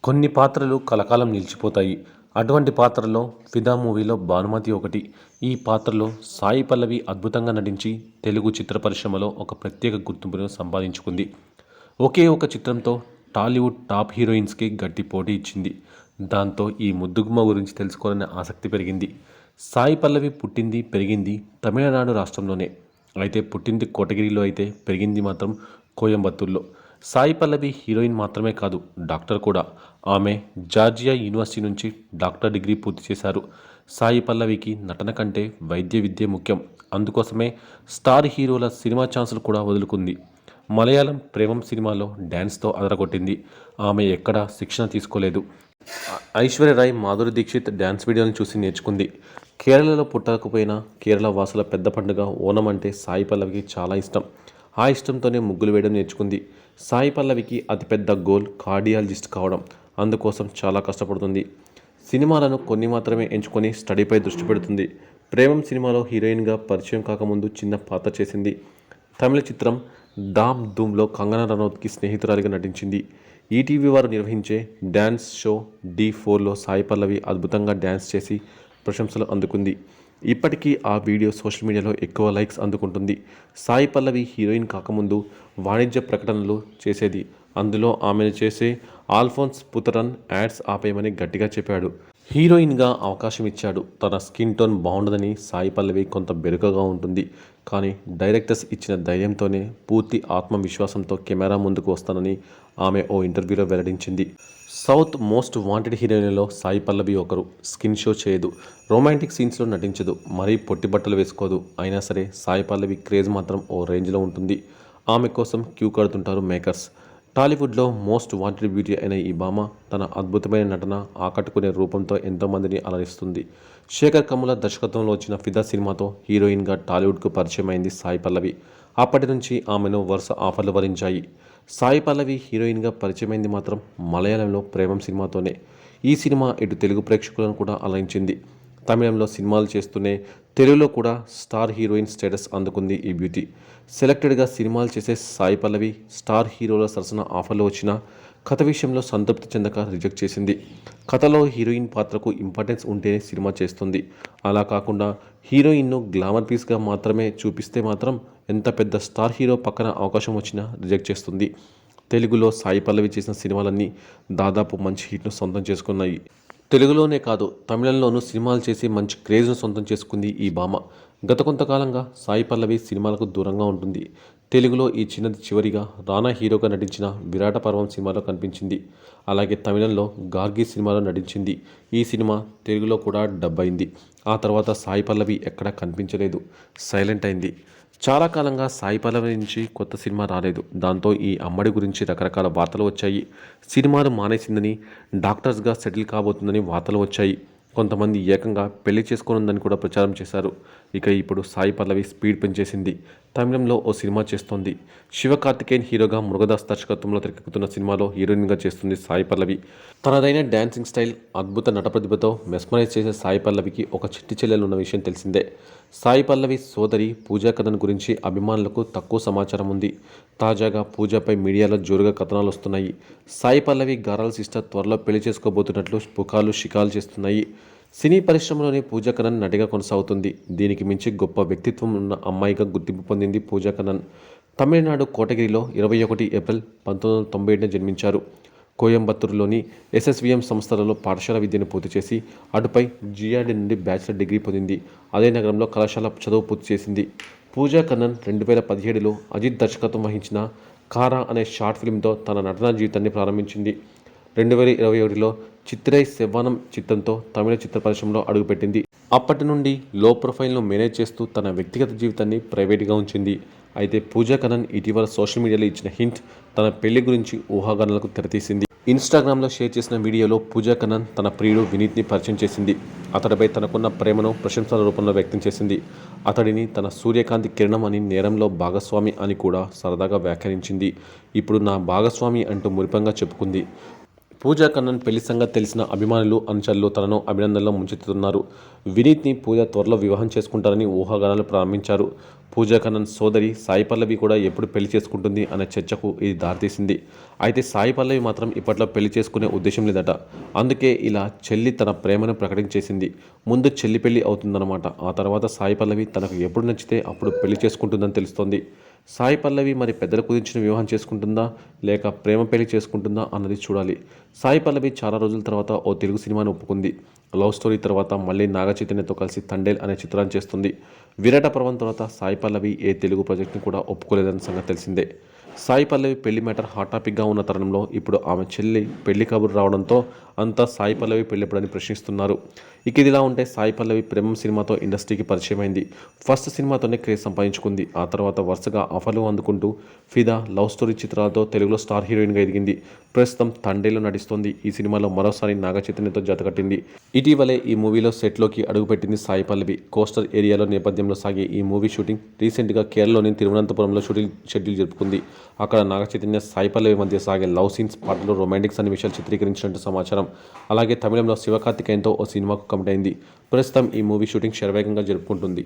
కొన్ని పాత్రలు కలకాలం నిలిచిపోతాయి. అటువంటి పాత్రలో 'ఫిదా' మూవీలో భానుమతి ఒకటి. ఈ పాత్రలో సాయి పల్లవి అద్భుతంగా నటించి తెలుగు చిత్ర పరిశ్రమలో ఒక ప్రత్యేక గుర్తింపును సంపాదించుకుంది. ఒకే ఒక చిత్రంతో టాలీవుడ్ టాప్ హీరోయిన్స్కి గట్టి పోటీ ఇచ్చింది. దాంతో ఈ ముద్దుగుమ్మ గురించి తెలుసుకోవాలనే ఆసక్తి పెరిగింది. సాయి పల్లవి పుట్టింది, పెరిగింది తమిళనాడు రాష్ట్రంలోనే. అయితే పుట్టింది కోటగిరిలో అయితే పెరిగింది మాత్రం కోయంబత్తూర్లో. సాయి పల్లవి హీరోయిన్ మాత్రమే కాదు, డాక్టర్ కూడా. ఆమె జార్జియా యూనివర్సిటీ నుంచి డాక్టర్ డిగ్రీ పూర్తి చేశారు. సాయి పల్లవికి నటన కంటే వైద్య విద్య ముఖ్యం. అందుకోసమే స్టార్ హీరోల సినిమా ఛాన్సులు కూడా వదులుకుంది. మలయాళం ప్రేమం సినిమాలో డ్యాన్స్తో అదరగొట్టింది. ఆమె ఎక్కడా శిక్షణ తీసుకోలేదు. ఐశ్వర్యరాయ్, మాధురి దీక్షిత్ డ్యాన్స్ వీడియోలను చూసి నేర్చుకుంది. కేరళలో పుట్టకపోయినా కేరళ వాసుల పెద్ద పండుగ ఓణం అంటే సాయి పల్లవికి చాలా ఇష్టం. ఆ ఇష్టంతోనే ముగ్గులు వేయడం నేర్చుకుంది. సాయి పల్లవికి అతిపెద్ద గోల్ కార్డియాలజిస్ట్ కావడం. అందుకోసం చాలా కష్టపడుతుంది. సినిమాలను కొన్ని మాత్రమే ఎంచుకొని స్టడీపై దృష్టి పెడుతుంది. ప్రేమం సినిమాలో హీరోయిన్గా పరిచయం కాకముందు చిన్న పాత్ర చేసింది. తమిళ చిత్రం డామ్ ధూమ్లో కంగనా రనౌత్కి స్నేహితురాలిగా నటించింది. ఈటీవీ వారు నిర్వహించే డ్యాన్స్ షో D4లో సాయి పల్లవి అద్భుతంగా డ్యాన్స్ చేసి ప్రశంసలు అందుకుంది. ఇప్పటికీ ఆ వీడియో సోషల్ మీడియాలో ఎక్కువ లైక్స్ అందుకుంటుంది. సాయి పల్లవి హీరోయిన్ కాకముందు వాణిజ్య ప్రకటనలు చేసేది. అందులో ఆమెను చేసే ఆల్ఫోన్స్ పుత్రన్ యాడ్స్ ఆపేయమని గట్టిగా చెప్పాడు. హీరోయిన్గా అవకాశం ఇచ్చాడు. తన స్కిన్ టోన్ బాగుండదని సాయి పల్లవి కొంత బెరుకగా ఉంటుంది. కానీ డైరెక్టర్స్ ఇచ్చిన ధైర్యంతోనే, పూర్తి ఆత్మవిశ్వాసంతో కెమెరా ముందుకు వస్తానని ఆమె ఓ ఇంటర్వ్యూలో వెల్లడించింది. South most wanted హీరోయిన్లలో Sai Pallavi ఒకరు. స్కిన్ షో చేయదు, రొమాంటిక్ సీన్స్లో నటించదు, మరీ పొట్టి బట్టలు వేసుకోదు. అయినా సరే సాయి పల్లవి క్రేజ్ మాత్రం ఓ రేంజ్లో ఉంటుంది. ఆమె కోసం క్యూ కడుతుంటారు మేకర్స్. టాలీవుడ్లో మోస్ట్ వాంటెడ్ బ్యూటీ అయిన ఈ భామ తన అద్భుతమైన నటన, ఆకట్టుకునే రూపంతో ఎంతోమందిని అలరిస్తుంది. శేఖర్ కమ్ముల దర్శకత్వంలో వచ్చిన 'ఫిదా' సినిమాతో హీరోయిన్గా టాలీవుడ్కు పరిచయం అయింది సాయి పల్లవి. అప్పటి నుంచి ఆమెను వరుస ఆఫర్లు వరించాయి. సాయి పల్లవి హీరోయిన్గా పరిచయమైంది మాత్రం మలయాళంలో ప్రేమం సినిమాతోనే. ఈ సినిమా ఇటు తెలుగు ప్రేక్షకులను కూడా అలరించింది. తమిళంలో సినిమాలు చేస్తూనే తెలుగులో కూడా స్టార్ హీరోయిన్ స్టేటస్ అందుకుంది ఈ బ్యూటీ. సెలెక్టెడ్గా సినిమాలు చేసే సాయి పల్లవి స్టార్ హీరోల సరసన ఆఫర్లు వచ్చినా కథ విషయంలో సంతృప్తి చెందక రిజెక్ట్ చేసింది. కథలో హీరోయిన్ పాత్రకు ఇంపార్టెన్స్ ఉంటేనే సినిమా చేస్తుంది. అలా కాకుండా హీరోయిన్ను గ్లామర్ పీస్గా మాత్రమే చూపిస్తే మాత్రం ఎంత పెద్ద స్టార్ హీరో పక్కన అవకాశం వచ్చినా రిజెక్ట్ చేస్తుంది. తెలుగులో సాయి పల్లవి చేసిన సినిమాలన్నీ దాదాపు మంచి హిట్ను సొంతం చేసుకున్నాయి. తెలుగులోనే కాదు, తమిళంలోనూ సినిమాలు చేసి మంచి క్రేజ్ను సొంతం చేసుకుంది ఈ భామ. గత కొంతకాలంగా సాయి పల్లవి సినిమాలకు దూరంగా ఉంటుంది. తెలుగులో ఈ చిన్నది చివరిగా రానా హీరోగా నటించిన 'విరాట పర్వం' సినిమాలో కనిపించింది. అలాగే తమిళంలో 'గార్గి' సినిమాలో నటించింది. ఈ సినిమా తెలుగులో కూడా డబ్ అయింది. ఆ తర్వాత సాయి పల్లవి ఎక్కడా కనిపించలేదు, సైలెంట్ అయింది. చాలా కాలంగా సాయి పల్లవి నుంచి కొత్త సినిమా రాలేదు. దాంతో ఈ అమ్మడి గురించి రకరకాల వార్తలు వచ్చాయి. సినిమాలు మానేసిందని, డాక్టర్స్గా సెటిల్ కాబోతుందని వార్తలు వచ్చాయి. కొంతమంది ఏకంగా పెళ్లి చేసుకోనుందని కూడా ప్రచారం చేశారు. ఇక ఇప్పుడు సాయి పల్లవి స్పీడ్ పెంచేసింది. తమిళంలో ఓ సినిమా చేస్తోంది. శివకార్తికేయన్ హీరోగా మురుగదాస్ దర్శకత్వంలో తెరకెక్కుతున్న సినిమాలో హీరోయిన్గా చేస్తుంది సాయి పల్లవి. తనదైన డ్యాన్సింగ్ స్టైల్, అద్భుత నటప్రతిభతో మెస్మరైజ్ చేసే సాయి పల్లవికి ఒక చిట్టి చెల్లెలు ఉన్న విషయం తెలిసిందే. సాయి పల్లవి సోదరి పూజా కథన్ గురించి అభిమానులకు తక్కువ సమాచారం ఉంది. తాజాగా పూజపై మీడియాలో జోరుగా కథనాలు వస్తున్నాయి. సాయి పల్లవి గారాల సిస్టర్ త్వరలో పెళ్లి చేసుకోబోతున్నట్లు పుకార్లు షికాలు చేస్తున్నాయి. సినీ పరిశ్రమలోని పూజా కన్నన్ నటిగా కొనసాగుతుంది. దీనికి మించి గొప్ప వ్యక్తిత్వం ఉన్న అమ్మాయిగా గుర్తింపు పొందింది పూజా కన్నన్. తమిళనాడు కోటగిరిలో 21 ఏప్రిల్ 1997 జన్మించారు. కోయంబత్తూరులోని SSVM సంస్థలలో పాఠశాల విద్యను పూర్తి చేసి అటుపై GRD నుండి బ్యాచిలర్ డిగ్రీ పొందింది. అదే నగరంలో కళాశాల చదువు పూర్తి చేసింది. పూజా కన్నన్ 2017లో అజిత్ దర్శకత్వం వహించిన 'కారా' అనే షార్ట్ ఫిల్మ్తో తన నటనా జీవితాన్ని ప్రారంభించింది. 2021లో చిత్రై సెవ్వానం చిత్రంతో తమిళ చిత్ర పరిశ్రమలో అడుగుపెట్టింది. అప్పటి నుండి లో ప్రొఫైల్ను మేనేజ్ చేస్తూ తన వ్యక్తిగత జీవితాన్ని ప్రైవేట్గా ఉంచింది. అయితే పూజా కన్నన్ ఇటీవల సోషల్ మీడియాలో ఇచ్చిన హింట్ తన పెళ్లి గురించి ఊహాగానాలకు తెరతీసింది. ఇన్స్టాగ్రామ్లో షేర్ చేసిన వీడియోలో పూజా కన్నన్ తన ప్రియుడు వినీత్ని పరిచయం చేసింది. అతడిపై తనకున్న ప్రేమను ప్రశంసల రూపంలో వ్యక్తం చేసింది. అతడిని తన సూర్యకాంతి కిరణం అని, నేరంలో భాగస్వామి అని కూడా సరదాగా వ్యాఖ్యానించింది. ఇప్పుడు నా భాగస్వామి అంటూ మురిపంగా చెప్పుకుంది. పూజా కన్నన్ పెళ్లి సంగతి తెలిసిన అభిమానులు అనుచరులు తనను అభినందనలో ముంచెత్తుతున్నారు. వినీత్ని పూజ త్వరలో వివాహం చేసుకుంటారని ఊహాగానాలు ప్రారంభించారు. పూజా కన్నన్ సోదరి సాయి పల్లవి కూడా ఎప్పుడు పెళ్లి చేసుకుంటుంది అనే చర్చకు ఇది దారితీసింది. అయితే సాయి పల్లవి మాత్రం ఇప్పట్లో పెళ్లి చేసుకునే ఉద్దేశం లేదట. అందుకే ఇలా చెల్లి తన ప్రేమను ప్రకటించేసింది. ముందు చెల్లి పెళ్లి అవుతుందన్నమాట. ఆ తర్వాత సాయి పల్లవి తనకు ఎప్పుడు నచ్చితే అప్పుడు పెళ్లి చేసుకుంటుందని తెలుస్తోంది. సాయి పల్లవి మరి పెద్దలు కుదించిన వివాహం చేసుకుంటుందా లేక ప్రేమ పెళ్లి చేసుకుంటుందా అన్నది చూడాలి. సాయి పల్లవి చాలా రోజుల తర్వాత ఓ తెలుగు సినిమాను ఒప్పుకుంది. లవ్ స్టోరీ తర్వాత మళ్ళీ నాగ చైతన్యతో కలిసి తండేల్ అనే చిత్రాన్ని చేస్తుంది. విరాట పర్వం తర్వాత సాయి పల్లవి ఏ తెలుగు ప్రాజెక్ట్ని కూడా ఒప్పుకోలేదన్న సంగతి తెలిసిందే. సాయి పల్లవి పెళ్లి మ్యాటర్ హాట్ టాపిక్గా ఉన్న తరుణంలో ఇప్పుడు ఆమె చెల్లి పెళ్లి కబురు రావడంతో అంతా సాయి పల్లవి పెళ్ళెప్పుడని ప్రశ్నిస్తున్నారు. ఇక ఇదిలా ఉంటే సాయి పల్లవి ప్రేమం సినిమాతో ఇండస్ట్రీకి పరిచయం అయింది. ఫస్ట్ సినిమాతోనే క్రేజ్ సంపాదించుకుంది. ఆ తర్వాత వరుసగా ఆఫర్లు అందుకుంటూ ఫిదా, లవ్ స్టోరీ చిత్రాలతో తెలుగులో స్టార్ హీరోయిన్గా ఎదిగింది. ప్రస్తుతం తండేలో నటిస్తోంది. ఈ సినిమాలో మరోసారి నాగ చైతన్యతో జతకట్టింది. ఇటీవలే ఈ మూవీలో సెట్లోకి అడుగుపెట్టింది సాయి పల్లవి. కోస్టల్ ఏరియాలో నేపథ్యంలో సాగే ఈ మూవీ షూటింగ్ రీసెంట్గా కేరళలోని తిరువనంతపురంలో షూటింగ్ షెడ్యూల్ జరుపుకుంది. అక్కడ నాగ చైతన్య, సాయి పల్లవి మధ్య సాగే లవ్ సీన్స్, పాటలు, రొమాంటిక్ సన్నివేశాలు చిత్రీకరించినట్టు సమాచారం. అలాగే తమిళంలో శివకార్తికేయన్తో ఓ సినిమాకు కమిట్ అయింది. ప్రస్తుతం ఈ మూవీ షూటింగ్ శరవేగంగా జరుపుకుంటుంది.